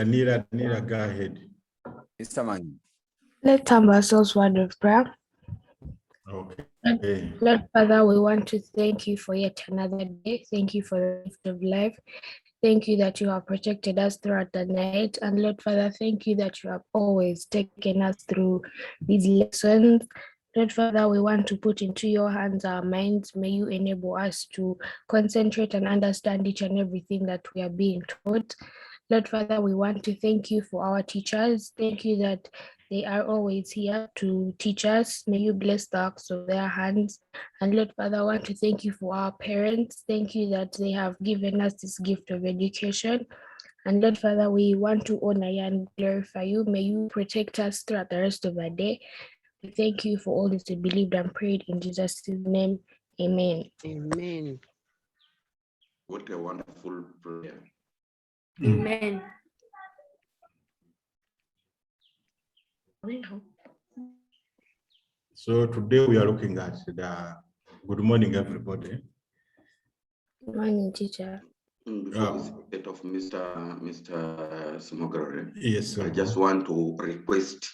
Anira, go ahead. Mr. Man. Let's have ourselves word of prayer. Okay. Lord Father, we want to thank you for yet another day. Thank you for the gift of life. Thank you that you have protected us throughout the night. And Lord Father, thank you that you have always taken us through these lessons. Lord Father, we want to put into your hands our minds. May you enable us to concentrate and understand each and everything that we are being taught. Lord Father, we want to thank you for our teachers. Thank you that they are always here to teach us. May you bless the works of their hands. And Lord Father, I want to thank you for our parents. Thank you that they have given us this gift of education. And Lord Father, we want to honor you and glorify you. May you protect us throughout the rest of the day. We thank you for all this we believed and prayed in Jesus' name. Amen. Amen. What a wonderful prayer. Amen. So today we are looking at the good morning, everybody. Good morning, teacher. Before we start off, Mr. Simogrore, Yes, sir. I just want to request,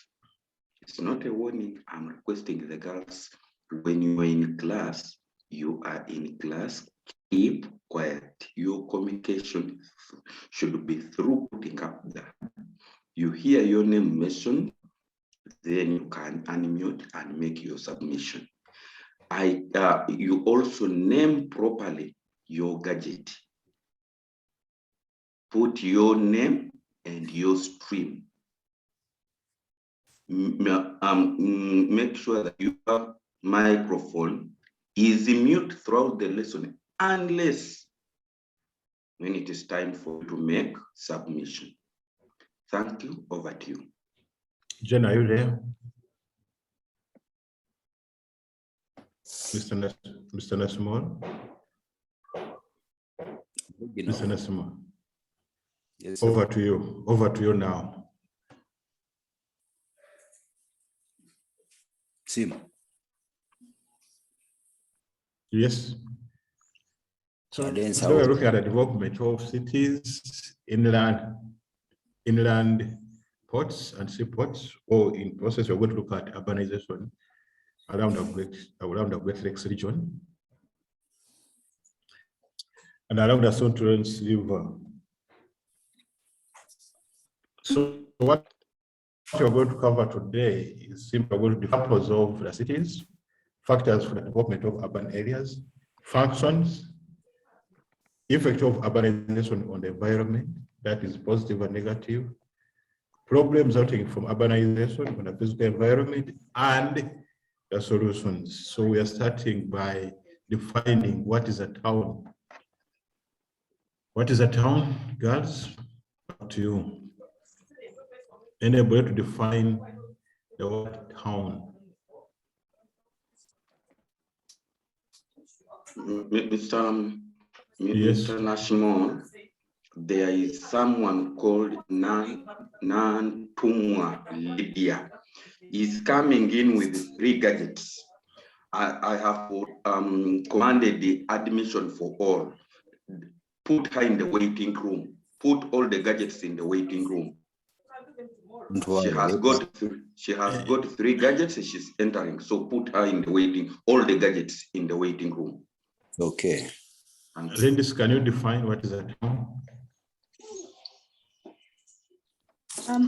it's not a warning, I'm requesting the girls, when you are in class, keep quiet. Your communication should be through putting up there. You hear your name mentioned, then you can unmute and make your submission. You also name properly your gadget. Put your name and your stream. Make sure that your microphone is mute throughout the lesson, unless when it is time for you to make submission. Thank you. Over to you. Jen, are you there? Mr. Nesmore? Mr. Nesmore? Yes, Over to you. Over to you now. Sim. Yes. So Then today we're looking at the development of cities, inland ports and seaports, or in process we're going to look at urbanization around the Great Lakes region and around the St. Lawrence River. So what we're going to cover today is simply going to the purpose of the cities, factors for the development of urban areas, functions, effect of urbanization on the environment, that is positive and negative, problems resulting from urbanization on the physical environment, and the solutions. So we are starting by defining what is a town. What is a town, girls? Up to you. Anybody to define the word town? Mr. Yes. Nashimon, there is someone called Nantumwa Lydia. He's coming in with 3 gadgets. I have commanded the admission for all. Put her in the waiting room. Put all the gadgets in the waiting room. She has got 3 gadgets. She's entering. So put her in the waiting, all the gadgets in the waiting room. Okay. Ladies, can you define what is a town?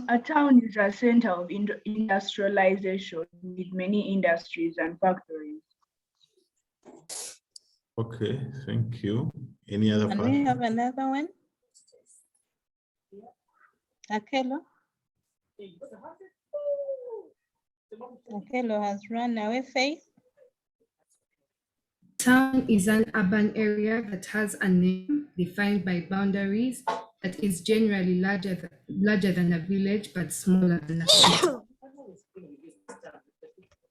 A town is a center of industrialization with many industries and factories. Okay, thank you. Any other Can person? we have another one? Akelo? Akelo has run away. Faith? Town is an urban area that has a name defined by boundaries that is generally larger than a village but smaller than a city.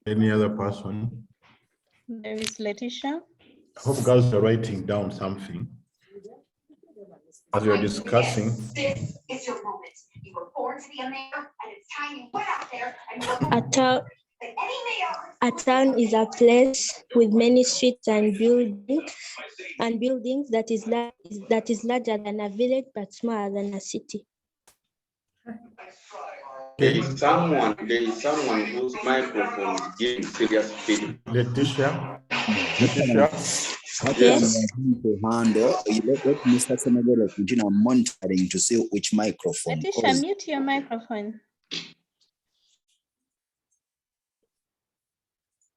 Any other person? There is Letitia. I hope girls are writing down something as we are discussing. This is your moment. You were born to be a mayor, and it's time you went out there and you A town is a place with many streets and buildings that is larger than a village but smaller than a city. There is someone whose microphone is giving serious feedback. Letitia. What Yes. I'm going to handle, let Mr. Semogele continue monitoring to see which microphone. Letitia, 'cause mute your microphone.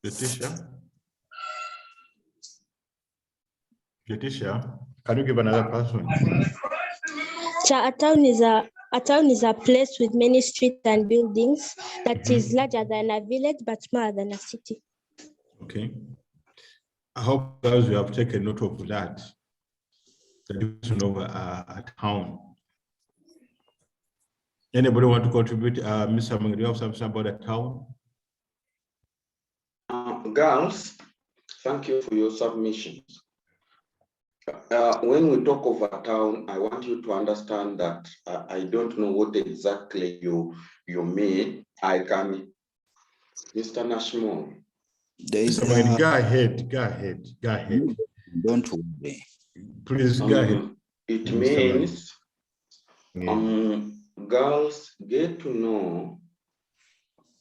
Letitia. Letitia, can you give another person? A town is a place with many streets and buildings that is larger than a village but smaller than a city. Okay. I hope guys you have taken note of that. The definition of a town. Anybody want to contribute? Mr. Mang, do you have something about a town? Girls, thank you for your submissions. When we talk of a town, I want you to understand that I don't know what exactly you mean. I can, Mr. Nashmore. there is, Mr. Mang, go ahead. don't worry. Please go ahead. It Mr. means girls get to know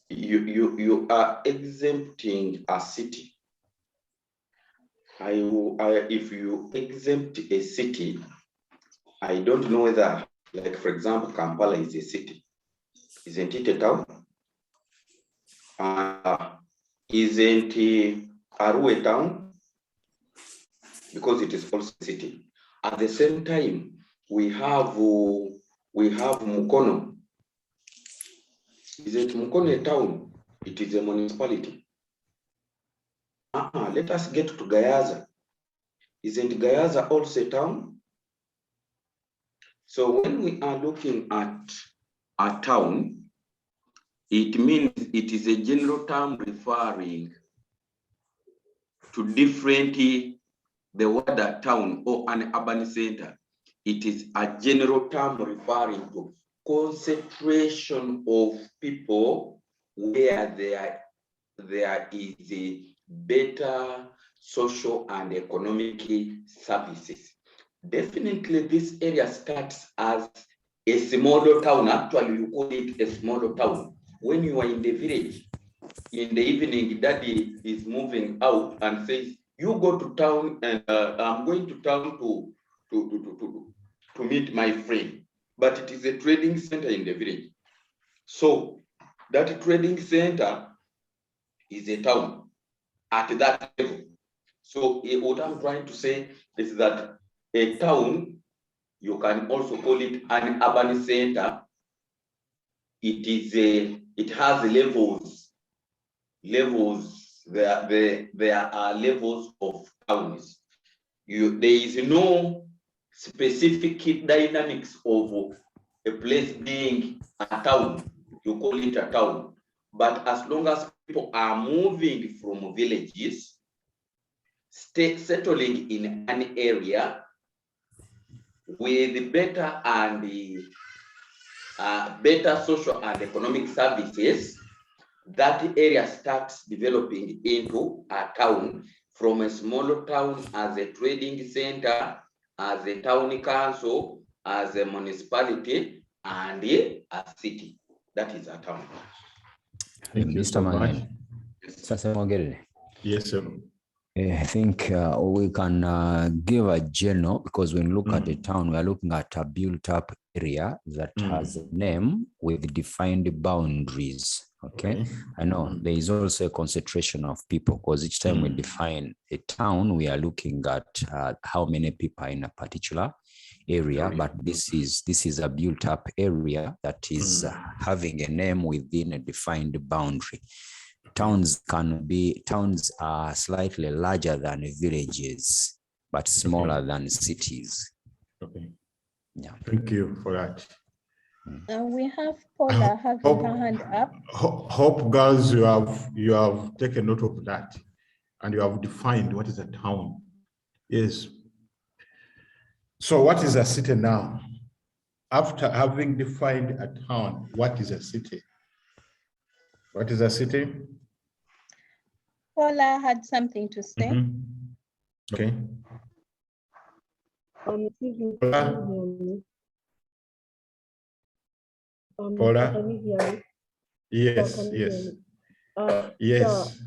you are exempting a city. If you exempt a city, I don't know whether, like for example, Kampala is a city. Isn't it a town? Isn't Aru a town? Because it is also a city. At the same time, we have Mukono. Isn't Mukono a town? It is a municipality. Let us get to Gayaza. Isn't Gayaza also a town? So when we are looking at a town, it means it is a general term referring to different, the word a town or an urban center. It is a general term referring to concentration of people where there is a better social and economic services. Definitely this area starts as a smaller town. Actually, you call it a smaller town. When you are in the village, in the evening, daddy is moving out and says, you go to town and I'm going to town to meet my friend. But it is a trading center in the village. So that trading center is a town at that level. So what I'm trying to say is that a town, you can also call it an urban center. It has levels. There are levels of towns. There is no specific dynamics of a place being a town. You call it a town. But as long as people are moving from villages, settling in an area with better social and economic services, that area starts developing into a town, from a smaller town as a trading center, as a town council, as a municipality, and a city. That is a town. Thank you so much. Yes, sir. I think we can give a general, because when we look at the town, we are looking at a built-up area that has a name with defined boundaries. Okay. I know there is also a concentration of people, because each time we define a town, we are looking at how many people are in a particular area. But this is a built-up area that is having a name within a defined boundary. Towns are slightly larger than villages, but smaller than cities. Okay. Yeah. Thank you for that. We have Paula having her hand up. Hope girls, you have taken note of that, and you have defined what is a town. Yes. So what is a city now? After having defined a town, what is a city? What is a city? Paula had something to say. Okay. Paula? Can you hear me? Yes, Can you hear yes, me? yes.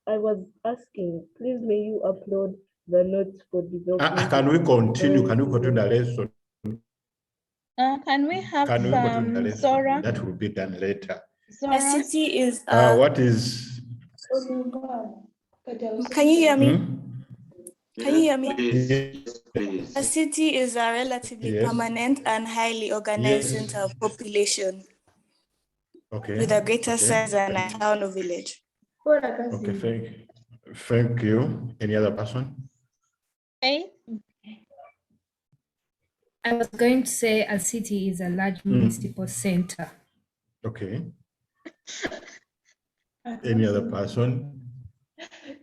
I was asking, please may you upload the notes for development. Can we continue? Can we continue the lesson? Can we have Can we continue the lesson? Zora? That will be done later. Zora? city is What is? can you hear me? Can you hear me? Please, please. A city is a relatively Yes. permanent and highly organized Yes. center of population Okay. with a greater Okay. size than a town or village. Okay, thank you. Any other person? Hey, I was going to say a city is a large municipal center. Okay. Any other person?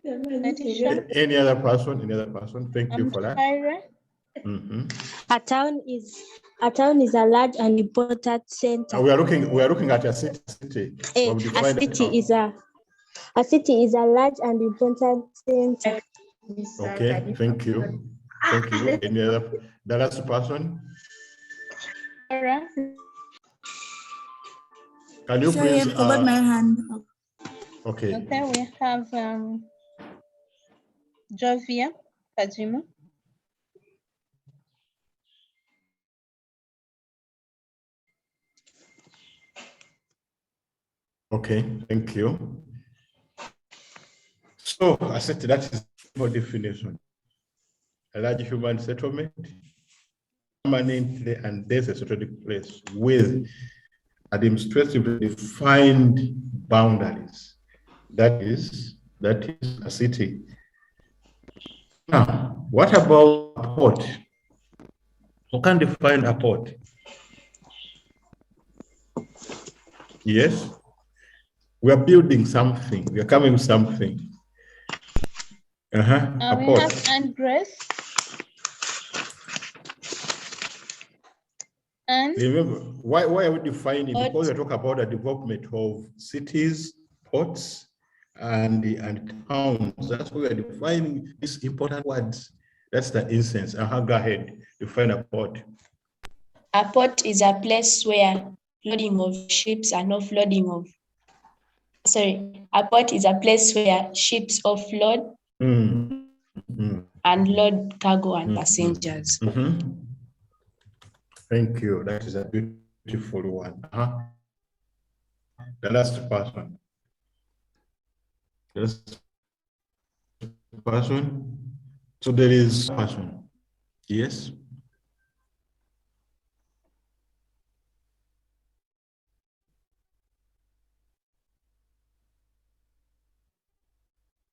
Letitia? Any other person? Any other person? Thank you for that. Tyra? Mhm. A town is a large and important center. We are looking at a city. A We've defined city is a large and important center. Okay, thank you. Thank you. Any other, the last person? Zora? Can you Sorry, please? I forgot my hand. Okay. Okay, we have Jovia Kajimu. Okay, thank you. So I said that is for definition. A large human settlement, permanently and necessarily place with administratively defined boundaries. That is a city. Now, what about a port? Who can define a port? Yes, we are building something. We are coming with something. A We port. have Andres. And Remember, why are we defining? Because we talk about the development of cities, ports, and towns. That's why we are defining these important words. That's the instance. Go ahead, define a port. A port is a place where loading of ships and offloading of. A port is a place where ships offload and load cargo and passengers. Thank you. That is a beautiful one. The last person. So there is a person. Yes.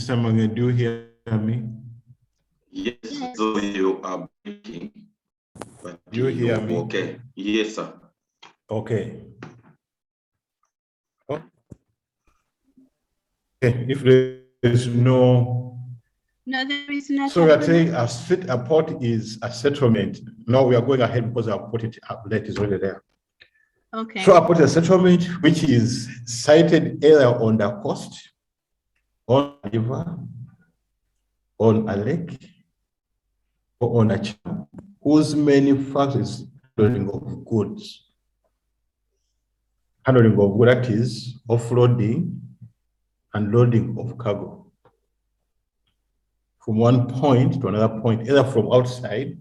Mr. Mange, do you hear me? Yes, so you are breaking. But you hear me? Okay. Yes, sir. Okay. Okay. If there is no. No, there is not. So we are saying a port is a settlement. No, we are going ahead because our port outlet is already there. Okay. So a port is a settlement which is sited either on the coast, on a river, on a lake, or on a channel, whose main function is handling of goods. Handling of goods, that is offloading and loading of cargo from one point to another point, either from outside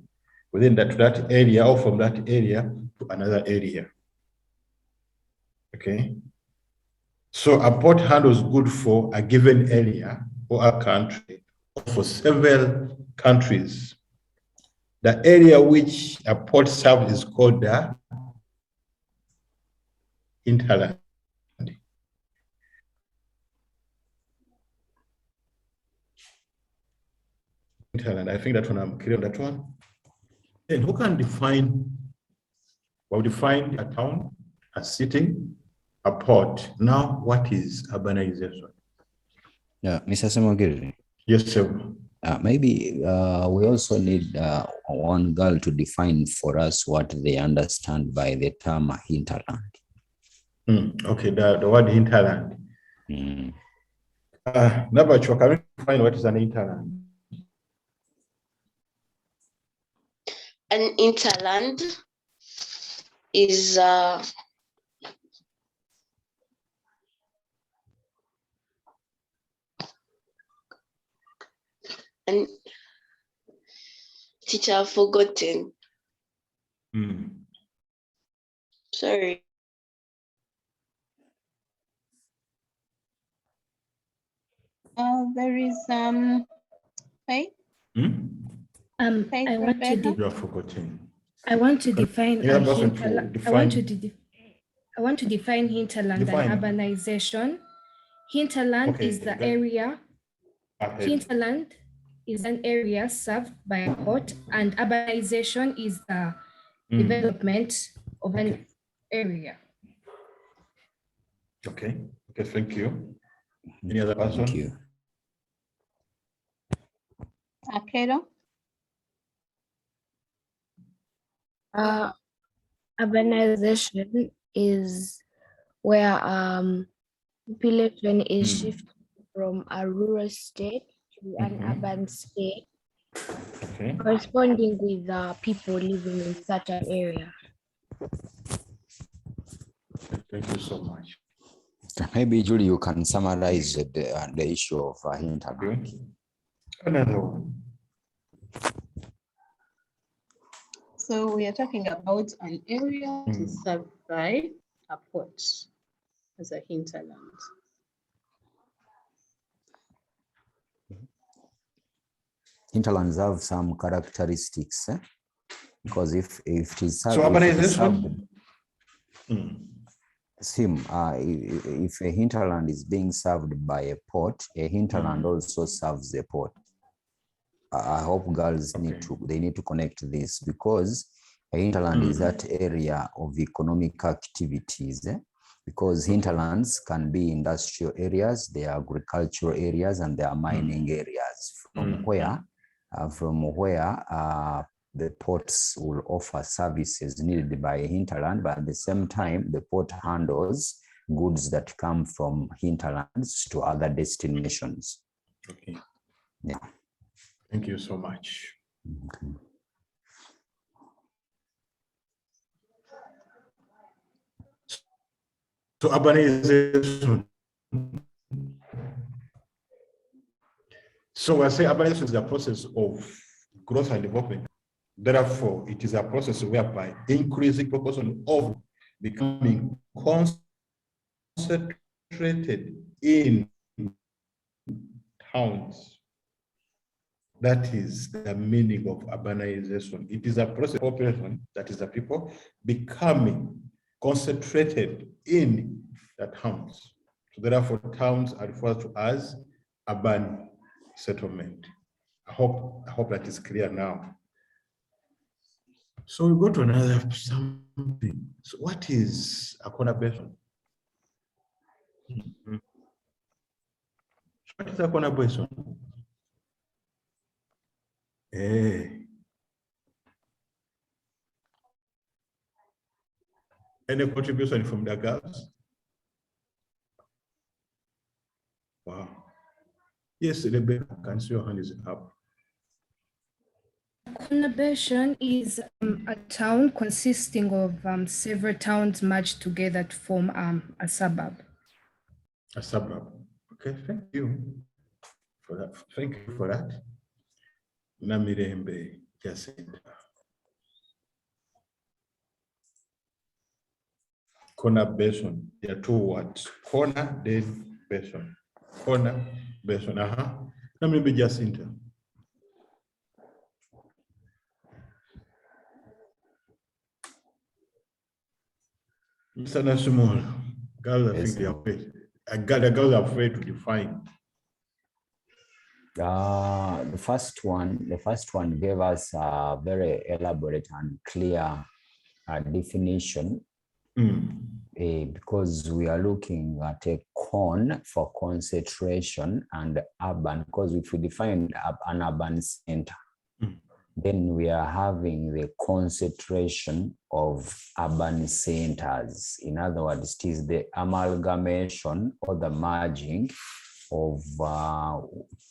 within that area or from that area to another area. Okay. So a port handles goods for a given area or a country, or for several countries. The area which a port serves is called the hinterland. Hinterland. I think that one I'm clear on that one. Then who can define? Well, define a town, a city, a port. Now, what is urbanization? Yeah, Mr. Semogiri. Yes, sir. Maybe we also need one girl to define for us what they understand by the term hinterland. Okay, the word hinterland. Nabacho, can you define what is an hinterland? An hinterland is And teacher, I've forgotten. Sorry. There is Faith. Faith I want to Rebecca. You are forgetting. I want to define Another person to hinterland. define. I want to define hinterland Define. and urbanization. Hinterland Okay, is the go area. ahead. Hinterland is an area served by a port, and urbanization is the development of an area. Okay. Okay. Thank you. Any other person? Thank you. Akero. Urbanization is where population is shifted from a rural state to an urban state, Okay. corresponding with the people living in such an area. Thank you so much. Maybe Julie, you can summarize the issue of hinterland. Another one. So we are talking about an area that is served by a port as a hinterland. Hinterlands have some characteristics, because if it is served, So if it is urbanization. served, if a hinterland is being served by a port, a hinterland also serves a port. I hope girls need to connect this, because a hinterland is that area of economic activities, because hinterlands can be industrial areas, they are agricultural areas, and they are mining areas from where the ports will offer services needed by a hinterland, but at the same time, the port handles goods that come from hinterlands to other destinations. Okay. Yeah. Thank you so much. Okay. So urbanization. So I say urbanization is a process of growth and development. Therefore, it is a process whereby increasing proportion of becoming concentrated in towns. That is the meaning of urbanization. It is a process of population, that is the people, becoming concentrated in the towns. So therefore, towns are referred to as urban settlement. I hope that is clear now. So we go to another something. So what is a conurbation? What is a conurbation? Any contribution from the girls? Wow. Yes, Rebecca, can see your hand is up. Conurbation is a town consisting of several towns merged together to form a suburb. A suburb. Okay, thank you for that. Thank you for that. Namirembe Jacinta. Conurbation. There are two words. Corner, then basin. Corner, basin. Namirembe Jacinta. Mr. Nasumol, girls, I think they are afraid. The girls are afraid to define. The first one gave us a very elaborate and clear definition, because we are looking at a con for concentration and urban, because if we define an urban center, then we are having the concentration of urban centers. In other words, it is the amalgamation or the merging of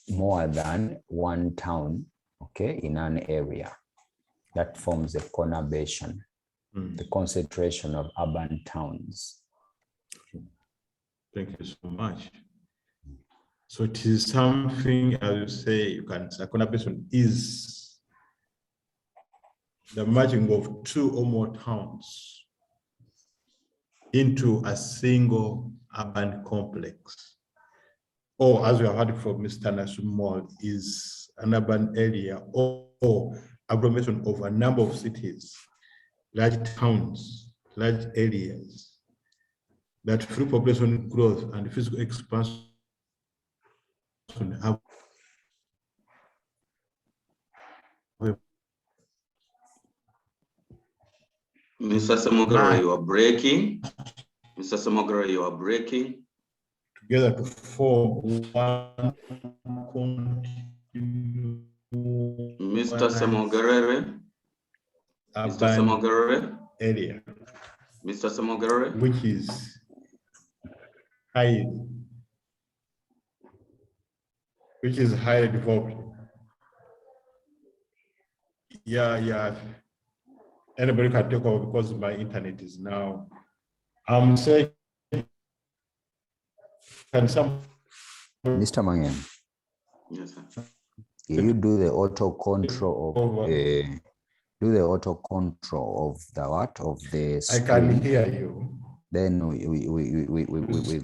more than one town, okay, in an area. That forms a conurbation, the concentration of urban towns. Thank you so much. So it is something, as you say, you can say conurbation is the merging of two or more towns into a single urban complex. Or as we have heard from Mr. Nasumol, is an urban area or agglomeration of a number of cities, large towns, large areas, that through population growth and physical expansion have Mr. Samogara, you are breaking. Mr. Samogara, you are breaking. Together to form one Mr. Samogara. Mr. Samogara. Area. Mr. Samogara. Which is highly developed. Yeah. Anybody can take over because my internet is now. I'm saying, can some. Mr. Mangen. Yes, sir. You do the auto control of do the auto control of the what of the screen. I can hear you. Then we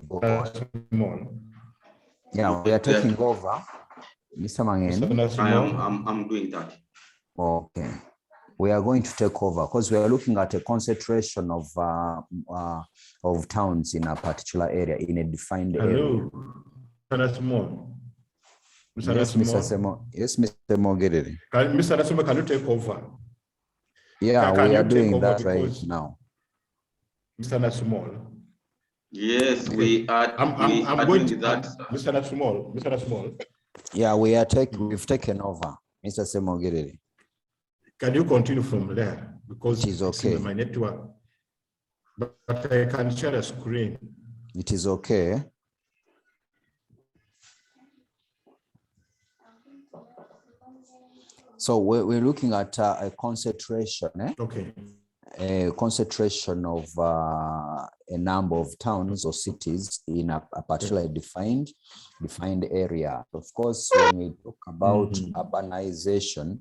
go on. Yeah, we are taking over. Mr. Mangen. I'm doing that. Okay. We are going to take over because we are looking at a concentration of towns in a particular area, in a defined area. Hello. Yes, Mr. Semo. Yes, Mr. Mogere. Mr. Nasuma, can you take over? Yeah, we are doing that right now. Mr. Nasumol. Yes, we are. I'm going to that. Mr. Nasumol. Yeah, we've taken over, Mr. Semogere. Can you continue from there? Because it is okay. My network, but I can share a screen. It is okay. So we're looking at a concentration, Okay. A concentration of a number of towns or cities in a particularly defined area. Of course, when we talk about urbanization,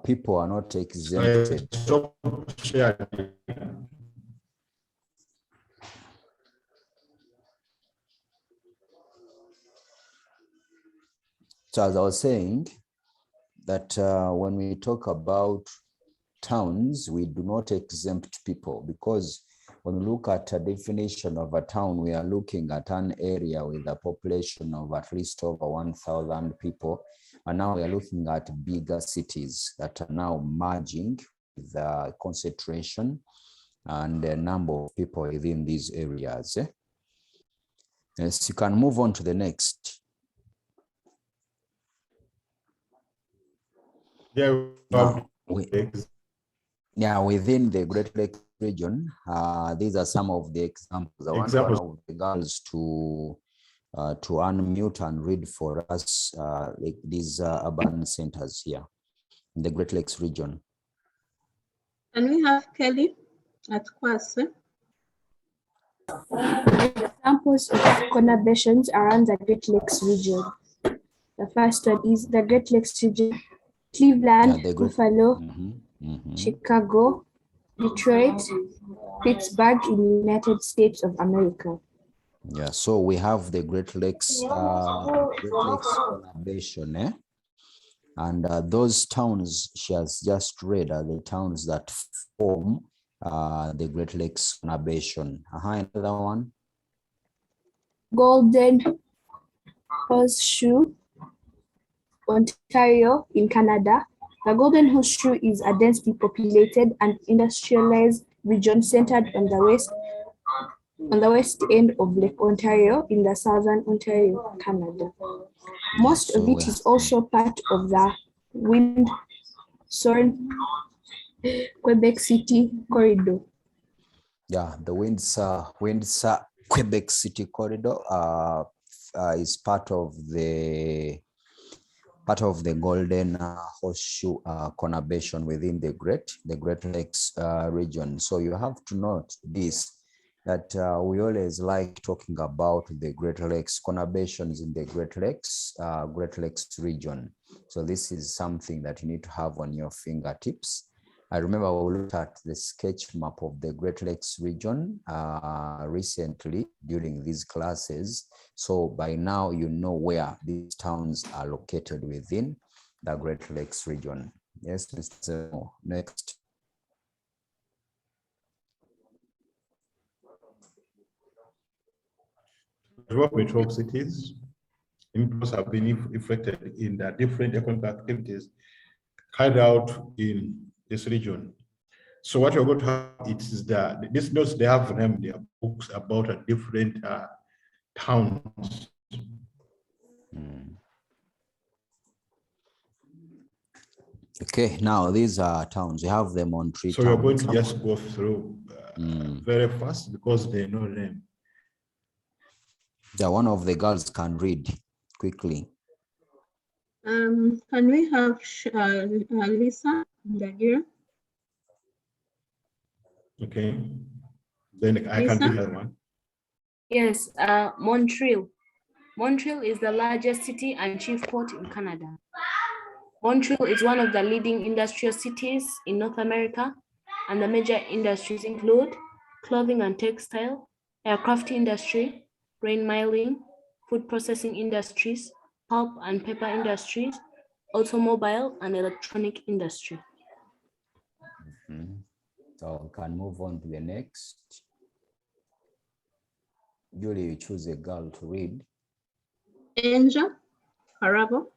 people are not exempted. Stop sharing. So as I was saying, that when we talk about towns, we do not exempt people, because when we look at a definition of a town, we are looking at an area with a population of at least over 1,000 people. And now we are looking at bigger cities that are now merging with the concentration and the number of people within these areas. Yes, you can move on to Yeah. the next. Now, within the Great Lakes region, these are some of the examples. I want one of the girls to unmute and read for us like these urban centers here in the Great Lakes region. Can we have Kelly at Kwase? Examples of conurbations around the Great Lakes region. The first one is the Great Lakes region: Cleveland, Buffalo, Chicago, Detroit, Pittsburgh in the United States of America. Yeah, so we have the Great Lakes conurbation, and those towns she has just read are the towns that form the Great Lakes conurbation. Another one. Golden Horseshoe, Ontario in Canada. The Golden Horseshoe is a densely populated and industrialized region centered on the west end of Lake Ontario in the southern Ontario, Canada. Most of it is also part of the Windsor-Quebec City corridor. Yeah, the Windsor-Quebec City corridor is part of the Golden Horseshoe conurbation within the Great Lakes region. So you have to note this that we always like talking about the Great Lakes, conurbations in the Great Lakes region. So this is something that you need to have on your fingertips. I remember we looked at the sketch map of the Great Lakes region recently during these classes. So by now, you know where these towns are located within the Great Lakes region. Yes, Mr. Zemo, next. Development of cities inputs have been reflected in the different economic activities carried out in this region. So what you're going to have, it is these notes, they have named their books about a different towns. Okay, now these are towns. You have them on three So towns. you're going to just go through very fast because they know them. Yeah, one of the girls can read quickly. Can we have Lisa here? Okay, then I can do that one. Yes, Montreal. Montreal is the largest city and chief port in Canada. Montreal is one of the leading industrial cities in North America, and the major industries include clothing and textile, aircraft industry, grain milling, food processing industries, pulp and paper industries, automobile and electronic industry. So we can move on to the next. Julie, you choose a girl to read. Angel, Carabo.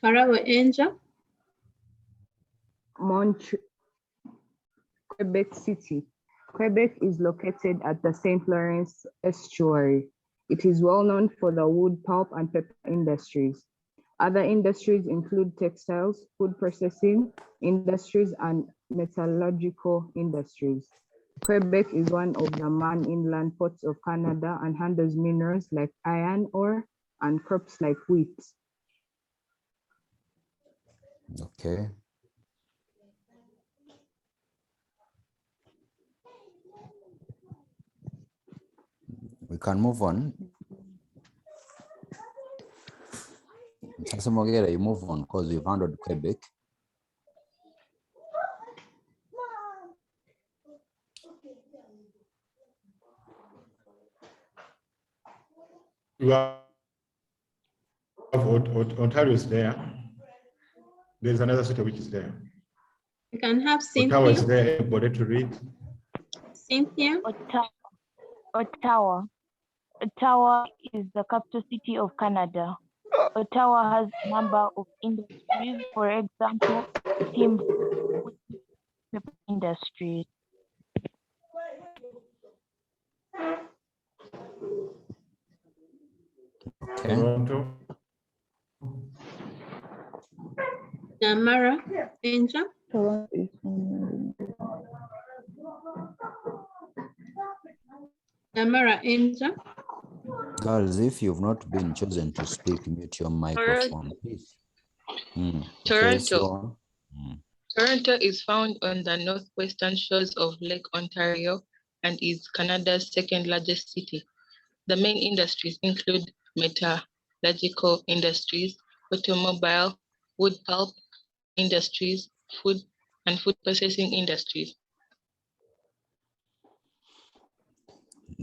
Carabo, Angel. Quebec City. Quebec is located at the St. Lawrence estuary. It is well known for the wood, pulp, and paper industries. Other industries include textiles, food processing industries, and metallurgical industries. Quebec is one of the main inland ports of Canada and handles minerals like iron ore and crops like wheat. Okay. We can move on. You move on because we've handled Quebec. You have Ontario is there. There's another city which is there. You can have Cynthia. Ottawa is there. Anybody to read? Cynthia. Ottawa. Ottawa is the capital city of Canada. Ottawa has a number of industries, for example, timber industry. Okay. Toronto. Namara, Angel. Namara, Angel. Girls, if you've not been chosen to speak, mute your microphone, please. Toronto. Toronto is found on the northwestern shores of Lake Ontario and is Canada's second largest city. The main industries include metallurgical industries, automobile, wood pulp industries, food and food processing industries.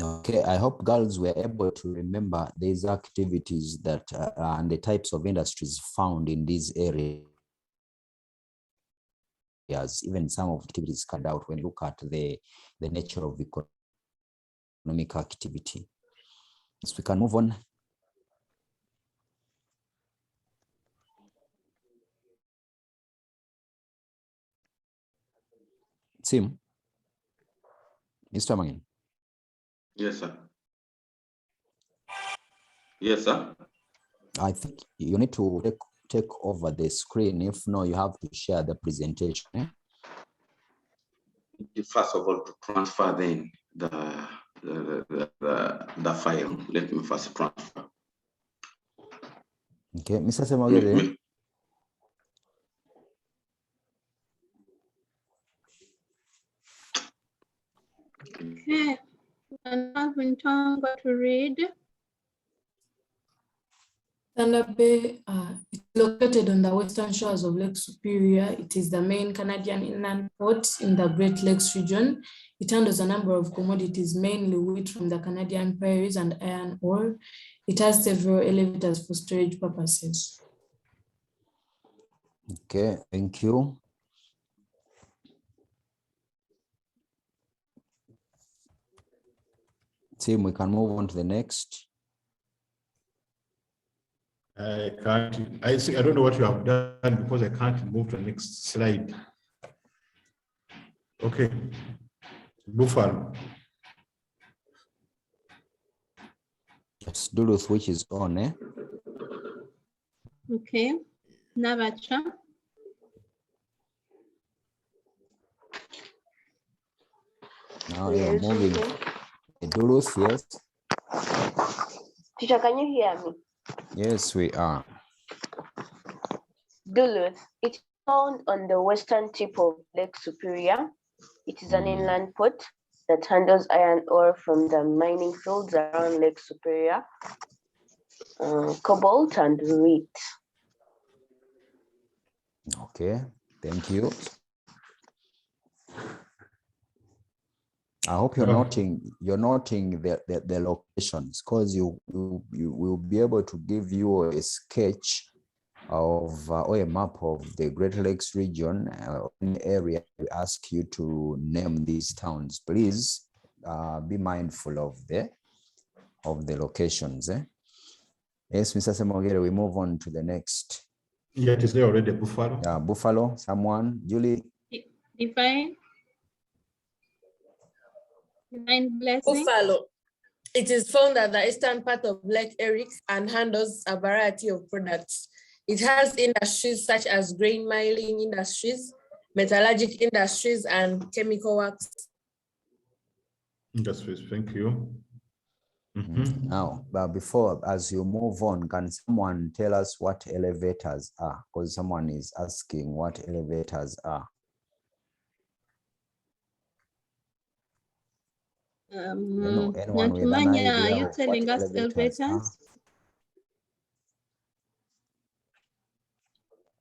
Okay, I hope girls were able to remember these activities that and the types of industries found in these areas. Even some of the activities carried out when you look at the nature of economic activity. So we can move on. Sim, Mr. Mangin. Yes, sir. Yes, sir. I think you need to take over the screen. If no, you have to share the presentation. First of all, to transfer then the file. Let me first transfer. Okay, Mr. Semogere. Okay, and have Ntongwa to read. Thunder Bay is located on the western shores of Lake Superior. It is the main Canadian inland port in the Great Lakes region. It handles a number of commodities, mainly wheat from the Canadian prairies and iron ore. It has several elevators for storage purposes. Okay, thank you. Tim, we can move on to the next. I can't, I don't know what you have done because I can't move to the next slide. Okay. Buffalo. Yes, Duluth, which is on, eh? Okay, Navacha. Now you're Yes, moving. okay. Duluth, yes. Teacher, can you hear me? Yes, we are. Duluth, it's found on the western tip of Lake Superior. It is an inland port that handles iron ore from the mining fields around Lake Superior, cobalt and wheat. Okay, thank you. I hope you're noting the locations, because you will be able to give you a sketch of or a map of the Great Lakes region in the area. We ask you to name these towns. Please be mindful of the locations. Yes, Mr. Semogere, we move on to the next. Yeah, it is there already, Buffalo. Yeah, Buffalo, someone, Julie. Divine. Divine Blessing. Buffalo. It is found at the eastern part of Lake Erie and handles a variety of products. It has industries such as grain mining industries, metallurgic industries, and chemical works. Industries, thank you. Now, but before, as you move on, can someone tell us what elevators are? Because someone is asking what elevators are. Anyone with an idea are you of telling what us elevators are? elevators?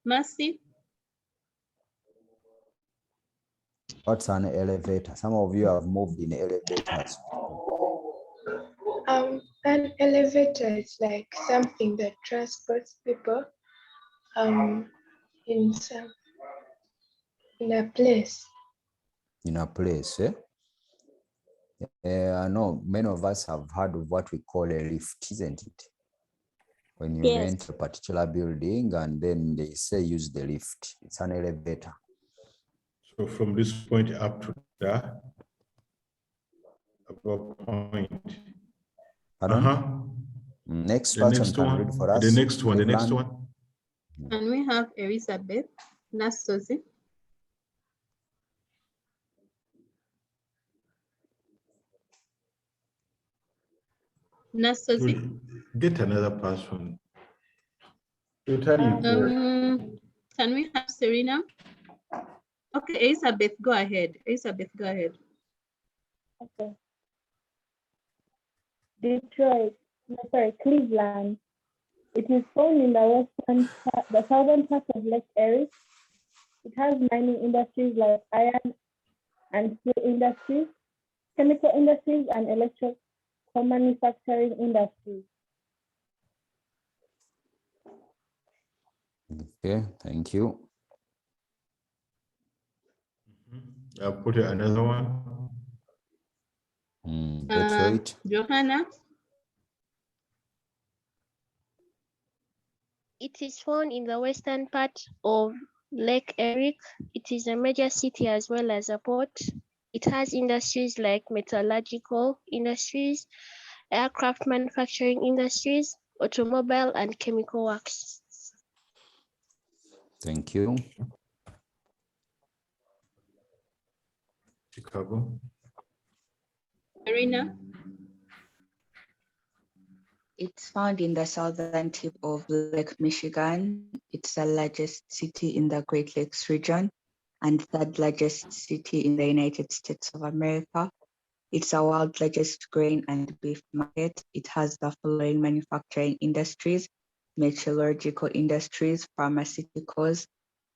Mercy? What's an elevator? Some of you have moved in elevators. An elevator is like something that transports people in a place. In a place, eh? I know many of us have heard of what we call a lift, isn't it? When you enter a particular building and then they say use the lift, it's an elevator. So from this point up to that, above point. Pardon? Next The person next can one, read for us. the next one, the next Cleveland. one. And we have Elizabeth Nasozi. Nasozi. Get another person. Totally. Can we have Serena? Okay, Elizabeth, go ahead. Elizabeth, go ahead. Okay. Detroit, no, sorry, Cleveland. It is found in the southern part of Lake Erie. It has mining industries like iron and steel industries, chemical industries, and electrical manufacturing industries. Okay, thank you. I'll put another one. Detroit. Johanna. It is found in the western part of Lake Erie. It is a major city as well as a port. It has industries like metallurgical industries, aircraft manufacturing industries, automobile and chemical works. Thank you. Chicago. Arena. It's found in the southern tip of Lake Michigan. It's the largest city in the Great Lakes region and third largest city in the United States of America. It's the world's largest grain and beef market. It has the following manufacturing industries: metallurgical industries, pharmaceuticals,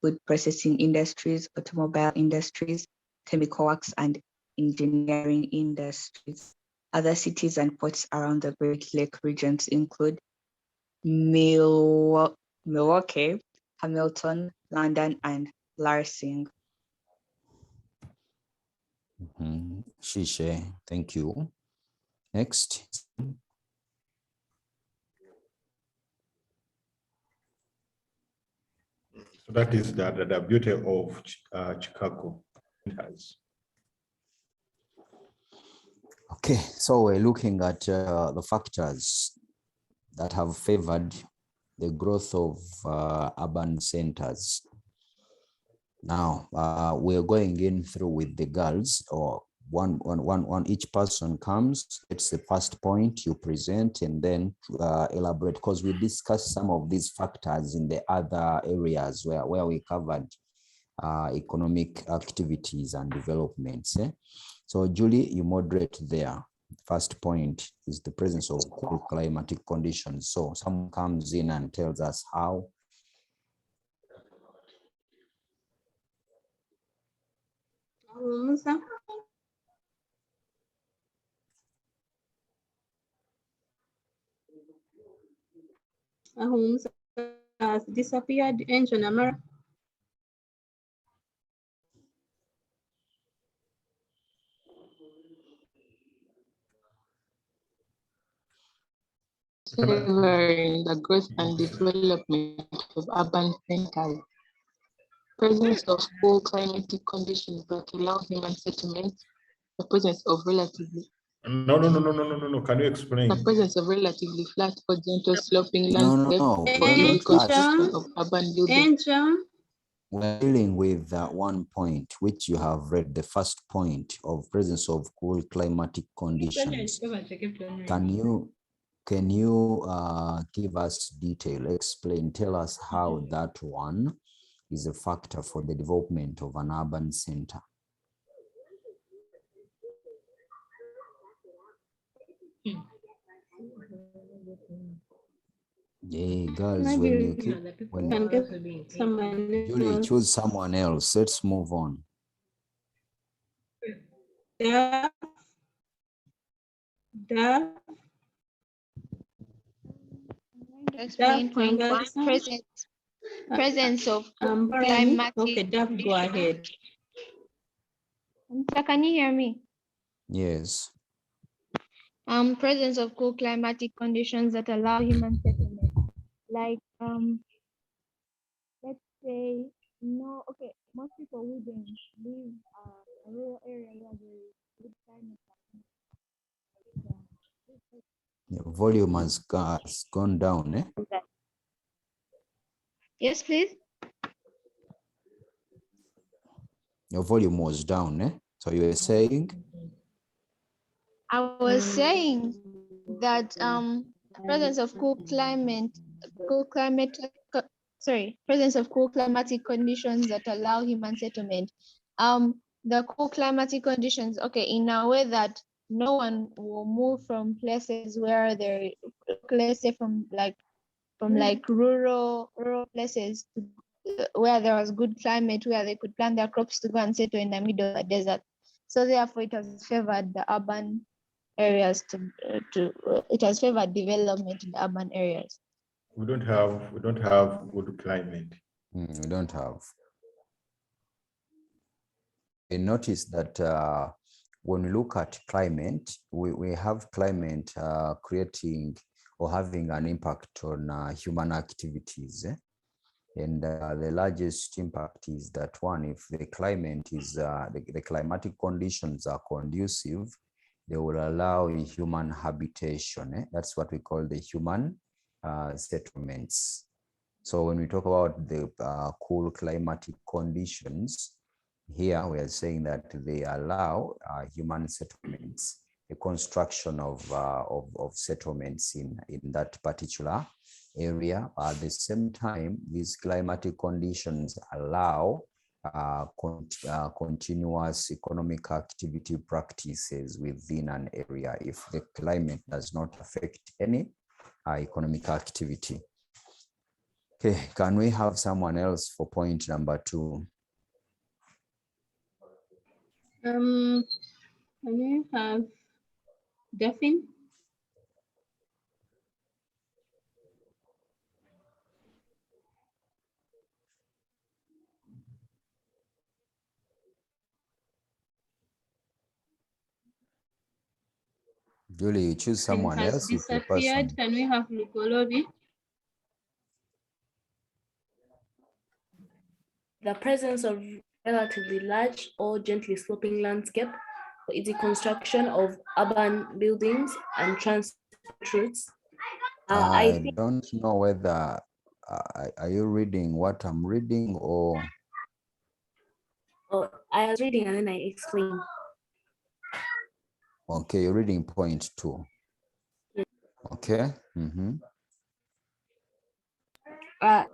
food processing industries, automobile industries, chemical works, and engineering industries. Other cities and ports around the Great Lake regions include Milwaukee, Hamilton, London, and Lansing. Shishe, thank you. Next. So that is the beauty of Chicago. Okay, so we're looking at the factors that have favored the growth of urban centers. Now, we're going in through with the girls, or one each person comes. It's the first point you present and then elaborate, because we discussed some of these factors in the other areas where we covered economic activities and developments. So Julie, you moderate there. First point is the presence of cool climatic conditions. So someone comes in and tells us how. Homes has disappeared. Angel Namara. Favoring the growth and development of urban centers. Presence of cool climatic conditions that allow human settlement. The presence of relatively No. Can you explain? The presence of relatively flat or gentle sloping No, landscape. no. Of urban buildings. We're dealing with one point, which you have read, the first point of presence of cool climatic conditions. Can you give us detail, explain, tell us how that one is a factor for the development of an urban center? Yeah, girls, when you keep, Julie, choose someone else. Let's move on. Yeah. Explain point one, presence of climatic. Okay, Dave, go ahead. Can you hear me? Yes. Presence of cool climatic conditions that allow human settlement. Like let's say most people wouldn't live a rural area where there is good climate. Your volume has gone down, eh? Yes, please. Your volume was down, eh? So you were saying? I was saying that presence of presence of cool climatic conditions that allow human settlement. The cool climatic conditions, in a way that no one will move from places where they're, let's say from rural places to where there was good climate, where they could plant their crops to go and settle in the middle of the desert. So therefore, it has favored the urban areas it has favored development in the urban areas. We don't have good climate. We don't have. I notice that when we look at climate, we have climate creating or having an impact on human activities. And the largest impact is that one, if the climate is, the climatic conditions are conducive, they will allow human habitation. That's what we call the human settlements. So when we talk about the cool climatic conditions, here we are saying that they allow human settlements, the construction of settlements in that particular area. At the same time, these climatic conditions allow continuous economic activity practices within an area if the climate does not affect any economic activity. Okay, can we have someone else for point number 2? Can we have Daphne? Julie, you choose someone Has else if the disappeared. person. Can we have Lukolobi? The presence of relatively large or gently sloping landscape for easy construction of urban buildings and transport routes. I don't know whether, are you reading what I'm reading or? Oh, I was reading and then I explained. Okay, you're reading point 2. Yes. Okay.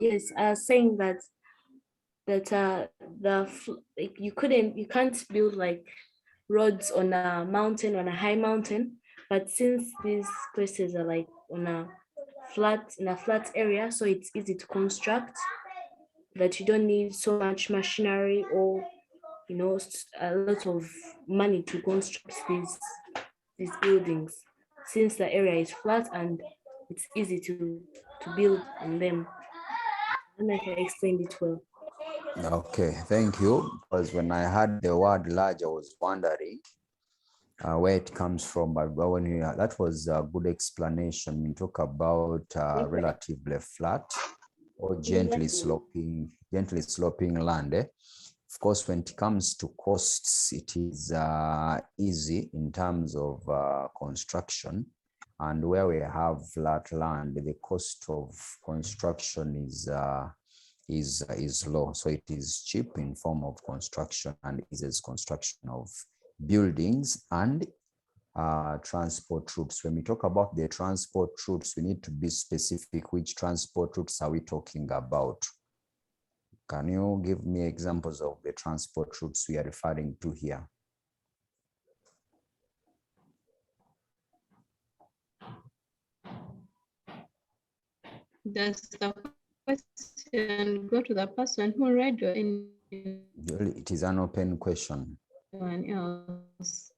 Yes, I was saying that you can't build like roads on a mountain, on a high mountain, but since these places are like in a flat area, so it's easy to construct, that you don't need so much machinery or a lot of money to construct these buildings, since the area is flat and it's easy to build on them. I don't know if I explained it well. Okay, thank you. Because when I heard the word large, I was wondering where it comes from. But when that was a good explanation. We talk about relatively flat or gently sloping land. Of course, when it comes to costs, it is easy in terms of construction. And where we have flat land, the cost of construction is low. So it is cheap in form of construction and eases construction of buildings and transport routes. When we talk about the transport routes, we need to be specific. Which transport routes are we talking about? Can you give me examples of the transport routes we are referring to here? Does the question go to the person who read or It is an open question. anyone else?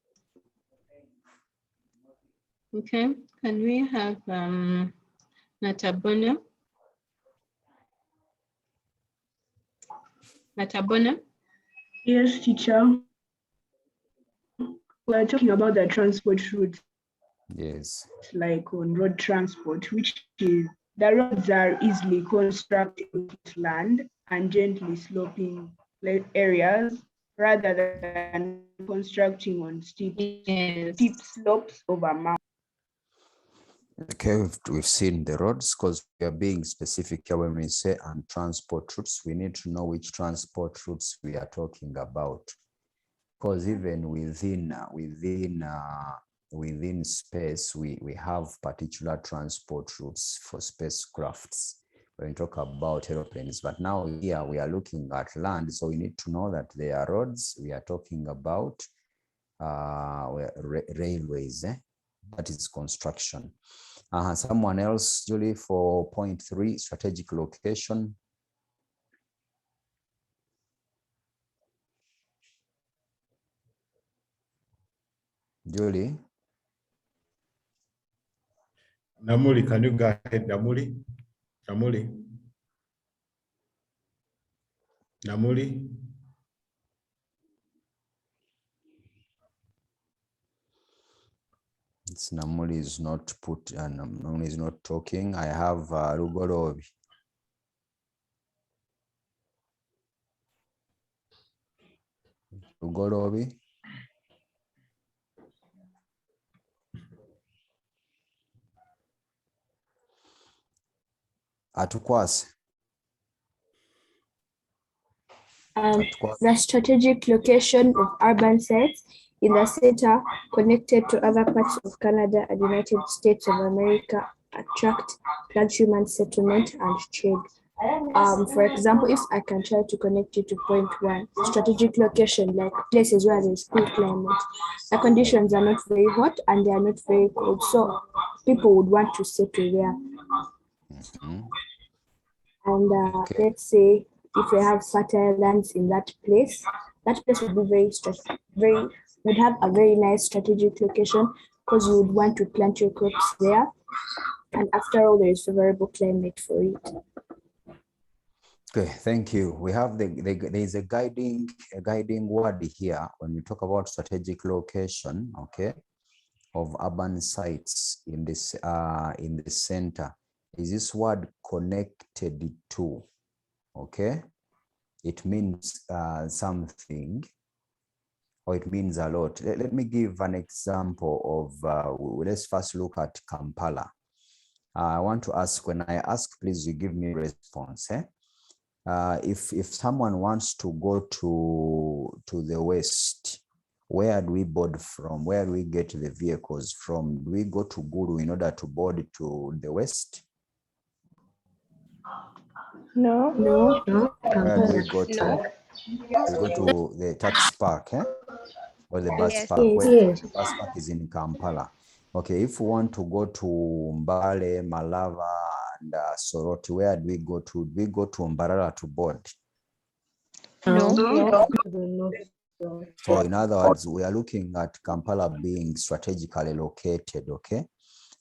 Okay, can we have Natabona? Natabona? Yes, teacher. We're talking about the transport routes. Yes. Like on road transport, which is the roads are easily constructed with land and gently sloping areas rather than constructing on steep slopes over mountains. Okay, we've seen the roads, because we are being specific here. When we say and transport routes, we need to know which transport routes we are talking about. Because even within space, we have particular transport routes for spacecrafts when we talk about aeroplanes. But now here we are looking at land, so we need to know that there are roads. We are talking about railways. That is construction. Someone else, Julie, for point 3, strategic location. Julie? Namuli, can you go ahead, Namuli? Namuli? Namuli is not Namuli is not talking. I have Rugorobi. Rugorobi. Atukwase. The strategic location of urban sites in the center connected to other parts of Canada and United States of America attract large human settlement and trade. For example, if I can try to connect you to point one, strategic location, like places where there's cool climate. The conditions are not very hot and they are not very cold, so people would want to settle there. And let's say if we have fertile lands in that place would be would have a very nice strategic location because you would want to plant your crops there. And after all, there is favorable climate for it. Okay, thank you. We have there is a guiding word here when we talk about strategic location, okay, of urban sites in this in the center. Is this word connected to? Okay, it means something, or it means a lot. Let me give an example of. Let's first look at Kampala. I want to ask. When I ask, please you give me a response. If someone wants to go to the west, where do we board from? Where do we get the vehicles from? Do we go to Guru in order to board to the west? No. Where do we go to? No. We go to the taxi park, or the bus Yes. park. Where Yes. the bus park is in Kampala. Okay, if we want to go to Mbale, Malava, and Soroti, where do we go to? Do we go to Mbarara to board? No. So in other words, we are looking at Kampala being strategically located, okay,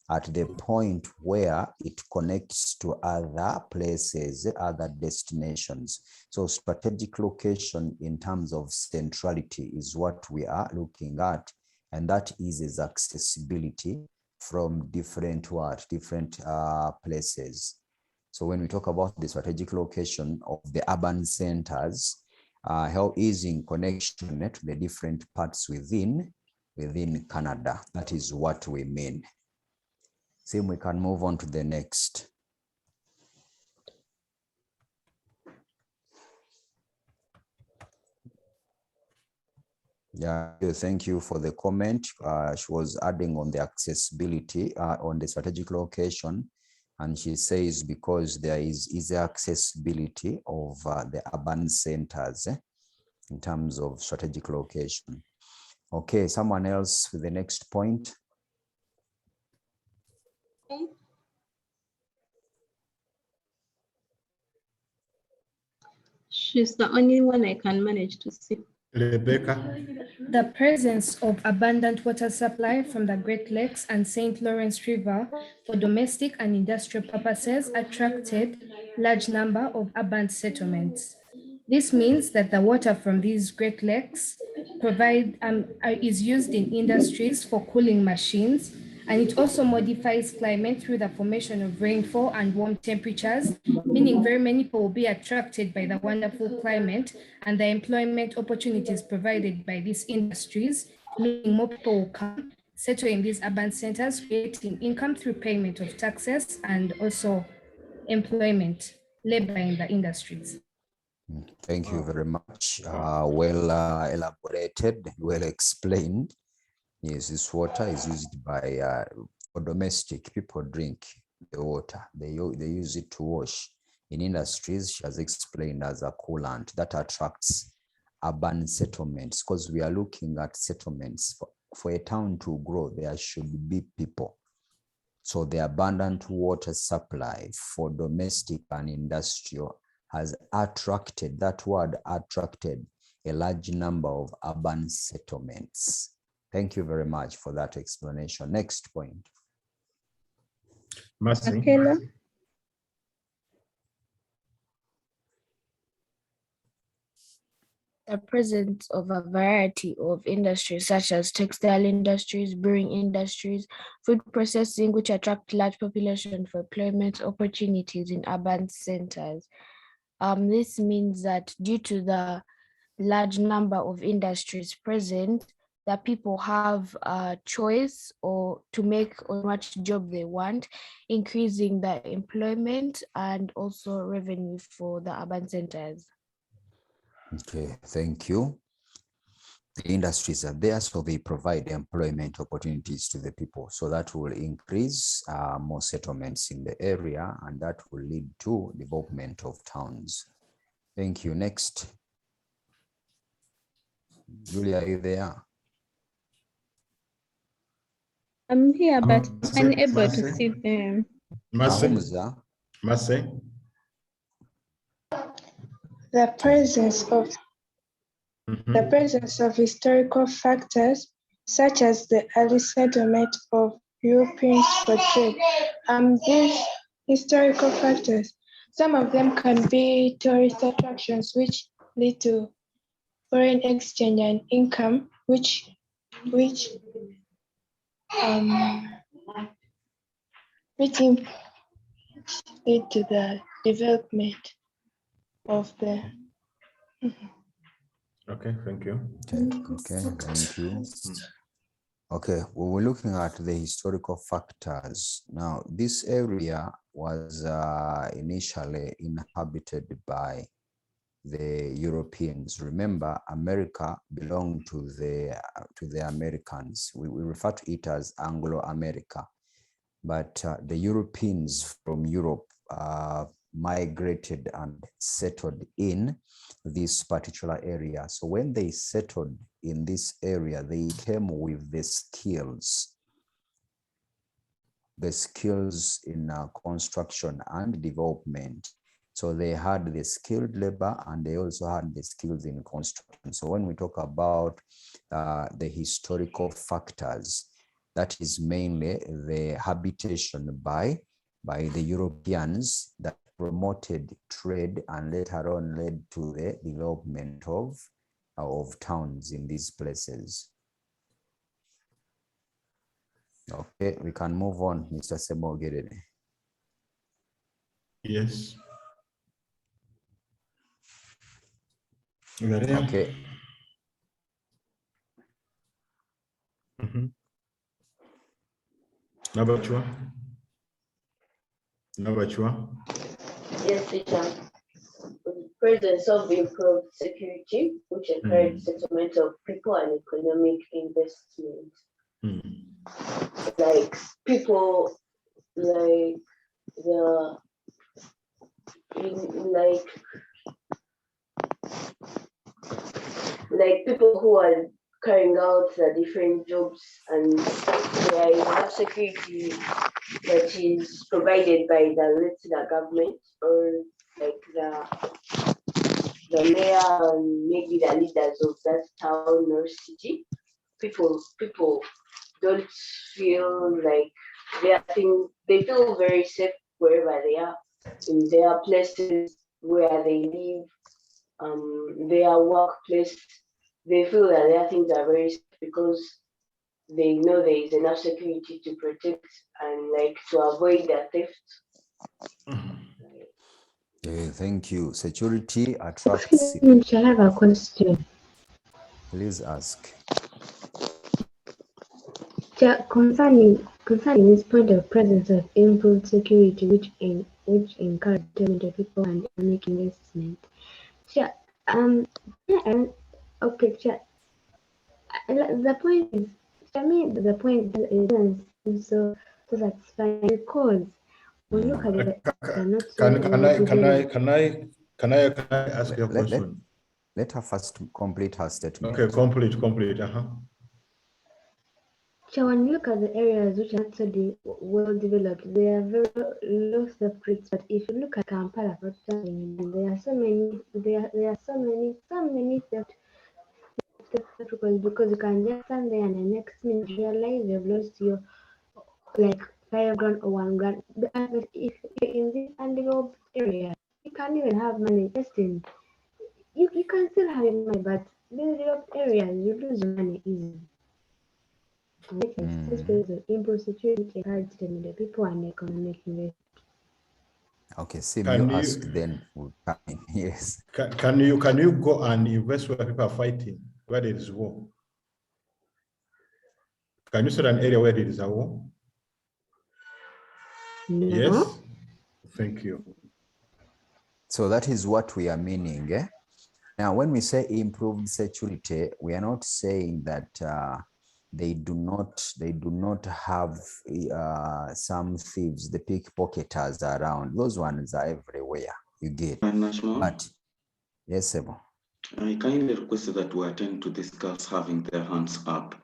at the point where it connects to other places, other destinations. So strategic location in terms of centrality is what we are looking at, and that is accessibility from different places. So when we talk about the strategic location of the urban centers, how easing connection to the different parts within Canada. That is what we mean. See, we can move on to the next. Yeah, thank you for the comment. She was adding on the accessibility on the strategic location. And she says because there is easy accessibility of the urban centers in terms of strategic location. Okay, someone else with the next point. She's the only one I can manage to see. Rebecca. The presence of abundant water supply from the Great Lakes and St. Lawrence River for domestic and industrial purposes attracted large number of urban settlements. This means that the water from these Great Lakes is used in industries for cooling machines, and it also modifies climate through the formation of rainfall and warm temperatures, meaning very many people will be attracted by the wonderful climate and the employment opportunities provided by these industries, meaning more people will come, settle in these urban centers, creating income through payment of taxes and also employment, labor in the industries. Thank you very much. Well elaborated, well explained. Yes, this water is used by for domestic people. Drink the water. They use it to wash. In industries, she has explained as a coolant that attracts urban settlements, because we are looking at settlements. For a town to grow, there should be people. So the abundant water supply for domestic and industrial has attracted, that word attracted, a large number of urban settlements. Thank you very much for that explanation. Next point. Marcella. The presence of a variety of industries such as textile industries, brewing industries, food processing, which attract large population for employment opportunities in urban centers. This means that due to the large number of industries present, that people have a choice or to make how much job they want, increasing the employment and also revenue for the urban centers. Okay, thank you. The industries are there, so they provide employment opportunities to the people. So that will increase more settlements in the area, and that will lead to development of towns. Thank you. Next. Julia, are you there? I'm here, but unable to see them. Marse? The presence of historical factors such as the early settlement of Europeans for trade. These historical factors, some of them can be tourist attractions which lead to foreign exchange and income, which lead to the development of the. Okay, thank you. Okay, thank you. Okay, we were looking at the historical factors. Now, this area was initially inhabited by the Europeans. Remember, America belonged to the Americans. We refer to it as Anglo-America. But the Europeans from Europe migrated and settled in this particular area. So when they settled in this area, they came with the skills in construction and development. So they had the skilled labor and they also had the skills in construction. So when we talk about the historical factors, that is mainly the habitation by the Europeans that promoted trade and later on led to the development of towns in these places. Okay, we can move on, Mr. Semo Gerede. Yes. Okay. Nabachua. Yes, teacher. Presence of improved security, which encourage settlement of people and economic investment. Like people, like people who are carrying out the different jobs, and there is enough security that is provided by the government or like the mayor and maybe the leaders of that town or city. People don't feel like they feel very safe wherever they are, in their places where they live, their workplace. They feel that their things are very safe because they know there is enough security to protect and like to avoid the theft. Thank you. Security attracts. I have a question. Please ask. Concerning this point of presence of improved security, which encourage the people and make investment. Okay, the point is, I mean, the point is so satisfying because when you look at it, Can I ask you a question? Let her first complete her statement. Okay, complete. So when you look at the areas which are actually well developed, they are very low theft. But if you look at Kampala, for example, there are so many theft because you can just stand there and the next minute realize you've lost your like 5 grand or 1 grand. But if you're in this undeveloped area, you can't even have money investing. You can still have your money, but in developed areas you lose money easily. Improved security encourages the people and economic investment. Okay, Sim, you ask, then we'll come in. Yes. Can you go and invest where people are fighting, where there is war? Can you see an area where there is a war? No. Yes. Thank you. So that is what we are meaning. Now, when we say improved security, we are not saying that they do not have some thieves, the pickpocketers around. Those ones are everywhere. You get. But yes, Sebo. I kindly request that we attend to these girls having their hands up,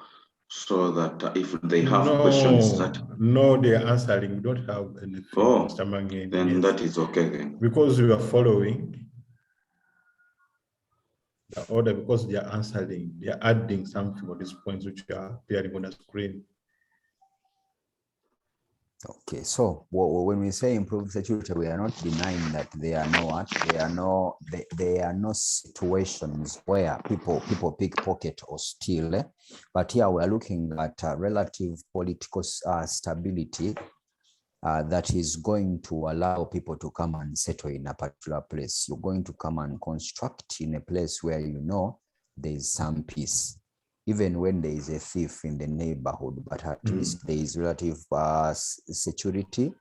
so that if they have questions that they are answering. We don't have anything. Oh, Mr. Mangeni, then yes. that is okay then. Because we are following the order, because they are answering, they are adding something on these points which are appearing on the screen. Okay, so when we say improved security, we are not denying that there are no situations where people pickpocket or steal, but here we are looking at relative political stability that is going to allow people to come and settle in a particular place. You're going to come and construct in a place where you know there is some peace, even when there is a thief in the neighborhood, but at least there is relative security.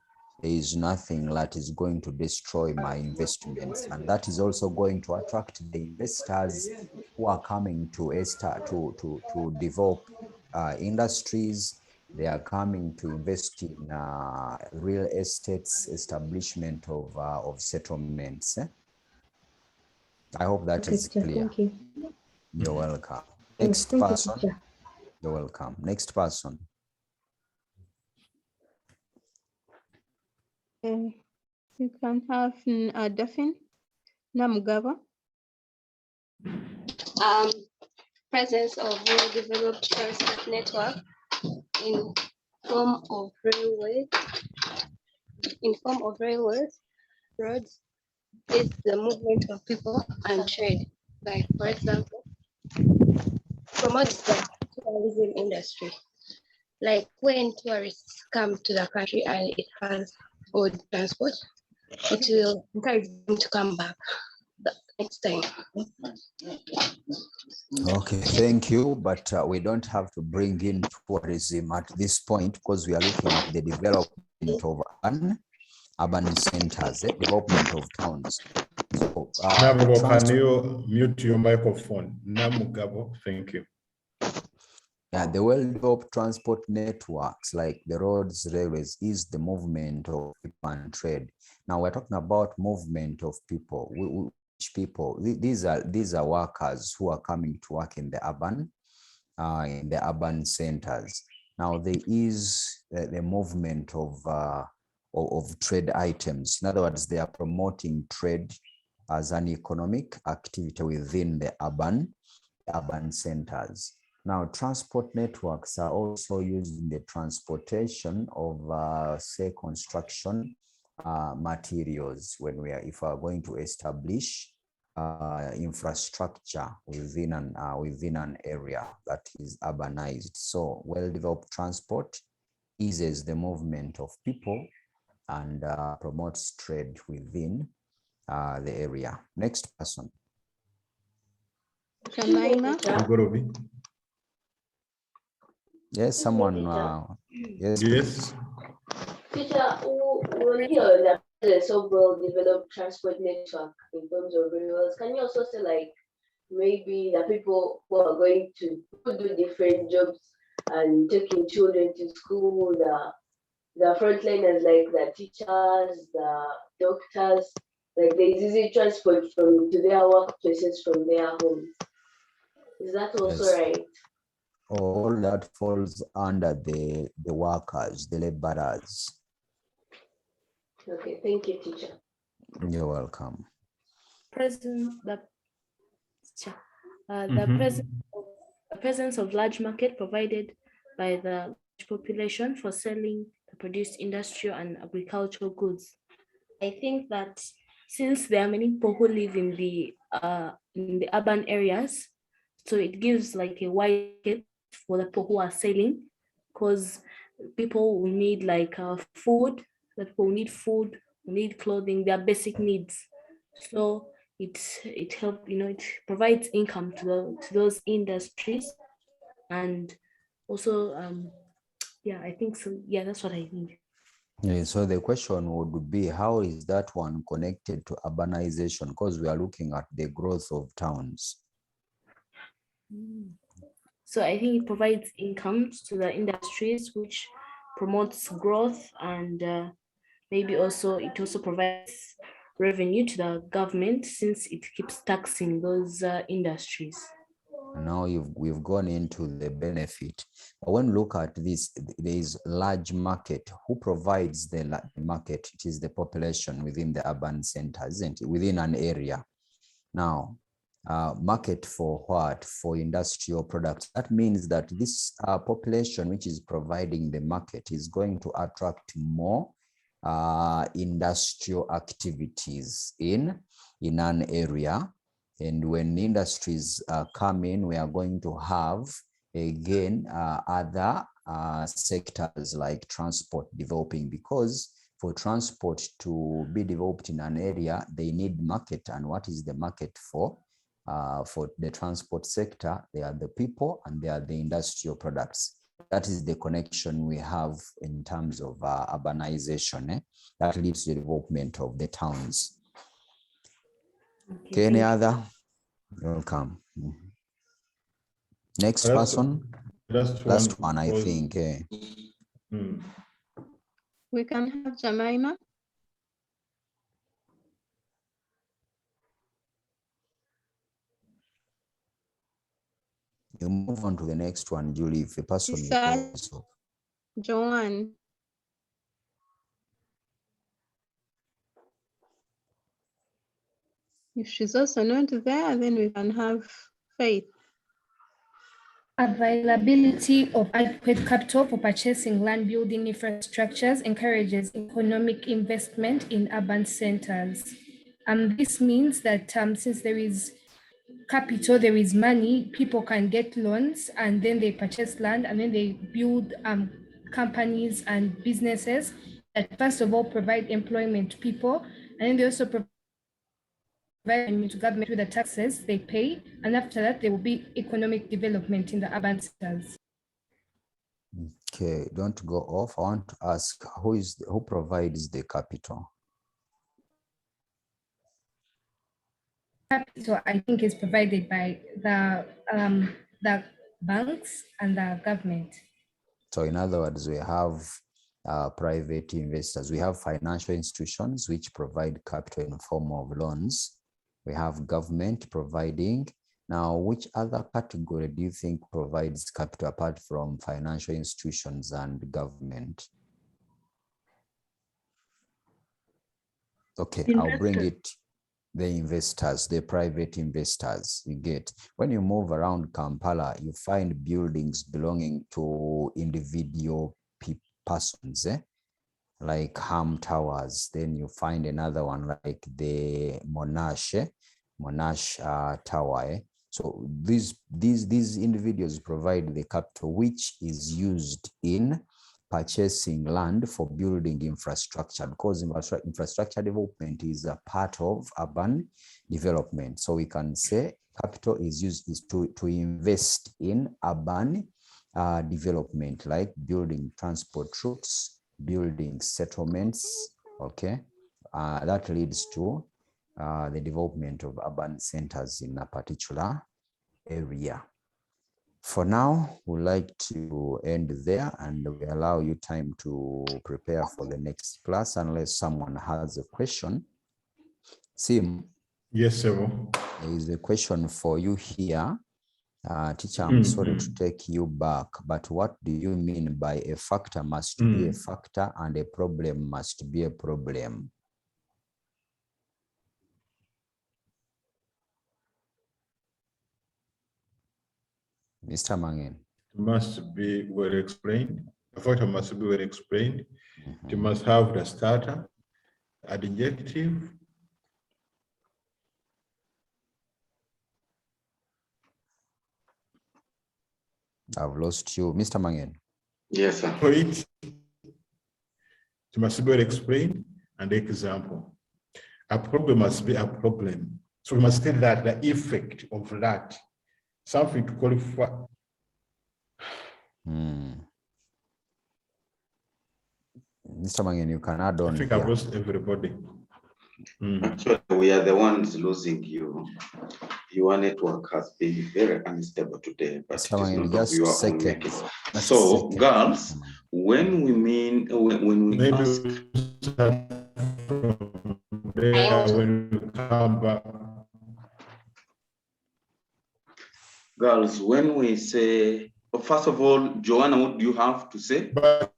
There is nothing that is going to destroy my investments. And that is also going to attract the investors who are coming to develop industries. They are coming to invest in real estate establishment of settlements. I hope that is clear. Thank you. You're welcome. Yes, Next thank you, person. teacher. You're welcome. Next person. You can have Daphne Namugaba. Presence of well-developed transport network in form of railways, roads, is the movement of people and trade. Like, for example, promotes the tourism industry. Like when tourists come to the country and it has good transport, it will encourage them to come back the next time. Okay, thank you. But we don't have to bring in tourism at this point because we are looking at the development of urban centers, development of towns. So, Namugabo, can you mute your microphone? Namugabo, thank you. Yeah, the well-developed transport networks like the roads, railways is the movement of people and trade. Now we're talking about movement of people. Which people? These are workers who are coming to work in the urban centers. Now there is the movement of trade items. In other words, they are promoting trade as an economic activity within the urban centers. Now, transport networks are also used in the transportation of, say, construction materials if we are going to establish infrastructure within an area that is urbanized. So, well-developed transport eases the movement of people and promotes trade within the area. Next person. Yes, someone. Yes. Yes. Teacher, we're here on the presence of well-developed transport network in terms of renewals. Can you also say, like, maybe the people who are going to do different jobs and taking children to school, the frontliners like the teachers, the doctors, like there is easy transport to their workplaces from their homes. Is that also right? All that falls under the workers, the laborers. Okay, thank you, teacher. You're welcome. The presence of large market provided by the large population for selling the produced industrial and agricultural goods. I think that since there are many people who live in the urban areas, so it gives like a wide market for the people who are selling, because people will need like food, need clothing, their basic needs. So it helps, it provides income to those industries, and also yeah, I think so. Yeah, that's what I think. Yeah, so the question would be, how is that one connected to urbanization? Because we are looking at the growth of towns. So I think it provides incomes to the industries, which promotes growth, and maybe also it also provides revenue to the government since it keeps taxing those industries. Now we've gone into the benefit. But when you look at this, there is large market. Who provides the market? It is the population within the urban center, isn't it? Within an area. Now, market for what? For industrial products. That means that this population which is providing the market is going to attract more industrial activities in an area. And when industries come in, we are going to have, again, other sectors like transport developing, because for transport to be developed in an area, they need market. And what is the market for? For the transport sector, they are the people and they are the industrial products. That is the connection we have in terms of urbanization. That leads to the development of the towns. Okay, any other? Welcome. Next person. Last one, I think. We can have Jemima. You move on to the next one, Julie, if a person goes off. Joanne. If she's also not there, then we can have Faith. Availability of adequate capital for purchasing land building infrastructures encourages economic investment in urban centers. This means that since there is capital, there is money, people can get loans, and then they purchase land, and then they build companies and businesses that first of all provide employment to people, and then they also provide to government with the taxes they pay, and after that there will be economic development in the urban centers. Okay, don't go off. I want to ask, who provides the capital? Capital, I think, is provided by the banks and the government. So in other words, we have private investors. We have financial institutions which provide capital in the form of loans. We have government providing. Now, which other category do you think provides capital apart from financial institutions and government? Okay, I'll bring it. The investors, the private investors, you get. When you move around Kampala, you find buildings belonging to individual persons, like Ham Towers. Then you find another one like the Monash Tower. So these individuals provide the capital which is used in purchasing land for building infrastructure, because infrastructure development is a part of urban development. So we can say capital is used to invest in urban development, like building transport routes, building settlements. Okay, that leads to the development of urban centers in a particular area. For now, we'd like to end there, and we allow you time to prepare for the next class unless someone has a question. Sim. Yes, sir. There is a question for you here. Teacher, I'm sorry to take you back, but what do you mean by a factor must be a factor and a problem must be a problem? Mr. Mangen. Must be well explained. A factor must be well explained. You must have the starter, adjective. I've lost you. Mr. Mangen. Yes, sir. For it must be well explained and example. A problem must be a problem. So we must tell that the effect of that, something to qualify. Mr. Mangen, you can add on. I think I've lost everybody. Actually, we are the ones losing you. Your network has been very unstable today, but it is not of your own making. So, girls, when we mean when we ask, when we come back. Girls, when we say, first of all, Joanna, what do you have to say? But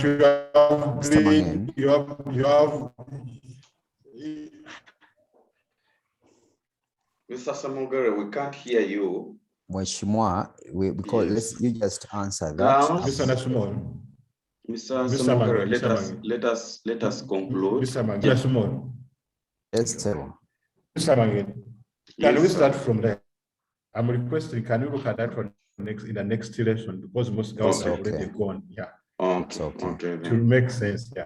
you have green, you have Mr. Samogere, we can't hear you. Mheshimiwa, because you just answer that. Girls, Mr. Samogere, let us conclude. Mr. Simon. Yes, sir. Mr. Mangen, can we start from there? I'm requesting, can you look at that one in the next lesson, because most girls have already gone. Yeah. Okay. To make sense, yeah.